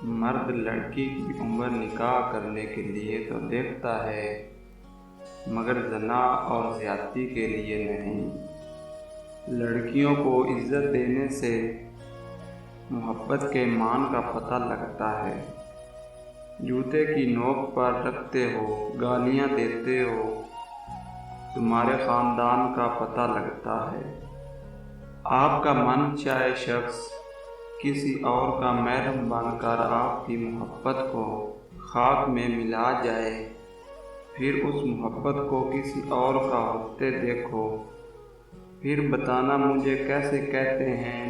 مرد لڑکی کی عمر نکاح کرنے کے لیے تو دیکھتا ہے مگر زنا اور زیادتی کے لیے نہیں۔ لڑکیوں کو عزت دینے سے محبت کے مان کا پتہ لگتا ہے۔ جوتے کی نوک پر رکھتے ہو، گالیاں دیتے ہو، تمہارے خاندان کا پتہ لگتا ہے۔ آپ کا من چاہے شخص کسی اور کا محرم بن کر آپ کی محبت کو خاک میں ملا جائے، پھر اس محبت کو کسی اور کا ہوتے دیکھو، پھر بتانا مجھے کیسے کہتے ہیں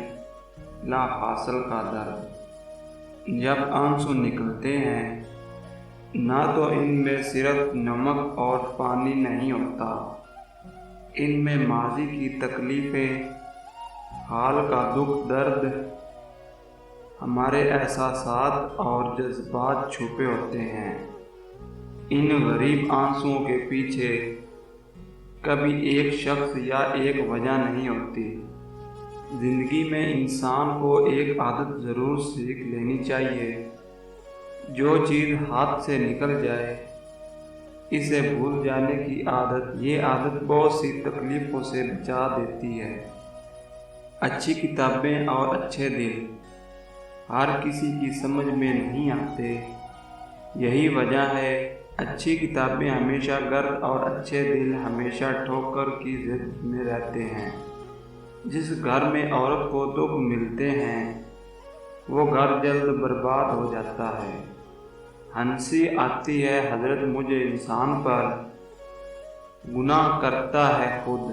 لا حاصل کا درد۔ جب آنسو نکلتے ہیں نہ تو ان میں صرف نمک اور پانی نہیں ہوتا، ان میں ماضی کی تکلیفیں، حال کا دکھ درد، ہمارے احساسات اور جذبات چھپے ہوتے ہیں۔ ان غریب آنسوؤں کے پیچھے کبھی ایک شخص یا ایک وجہ نہیں ہوتی۔ زندگی میں انسان کو ایک عادت ضرور سیکھ لینی چاہیے۔ جو چیز ہاتھ سے نکل جائے اسے بھول جانے کی عادت، یہ عادت بہت سی تکلیفوں سے بچا دیتی ہے۔ اچھی کتابیں اور اچھے دل ہر کسی کی سمجھ میں نہیں آتے، یہی وجہ ہے اچھی کتابیں ہمیشہ گرد اور اچھے دل ہمیشہ ٹھوکر کی زد میں رہتے ہیں۔ جس گھر میں عورت کو دکھ ملتے ہیں وہ گھر جلد برباد ہو جاتا ہے۔ ہنسی آتی ہے حضرت مجھے انسان پر، گناہ کرتا ہے خود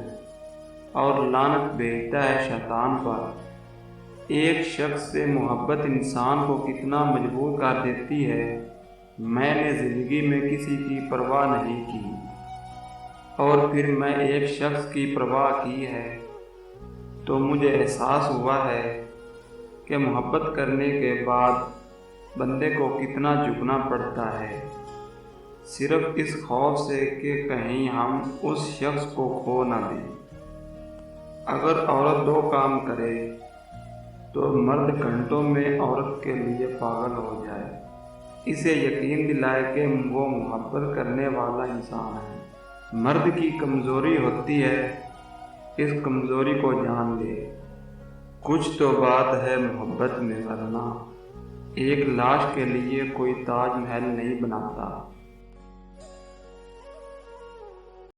اور لعنت بھیجتا ہے شیطان پر۔ ایک شخص سے محبت انسان کو کتنا مجبور کر دیتی ہے۔ میں نے زندگی میں کسی کی پرواہ نہیں کی، اور پھر میں ایک شخص کی پرواہ کی ہے تو مجھے احساس ہوا ہے کہ محبت کرنے کے بعد بندے کو کتنا جھکنا پڑتا ہے، صرف اس خوف سے کہ کہیں ہم اس شخص کو کھو نہ دیں۔ اگر عورت دو کام کرے تو مرد گھنٹوں میں عورت کے لیے پاگل ہو جائے، اسے یقین دلائے کہ وہ محبت کرنے والا انسان ہے۔ مرد کی کمزوری ہوتی ہے، اس کمزوری کو جان لے۔ کچھ تو بات ہے محبت میں، ورنہ ایک لاش کے لیے کوئی تاج محل نہیں بناتا۔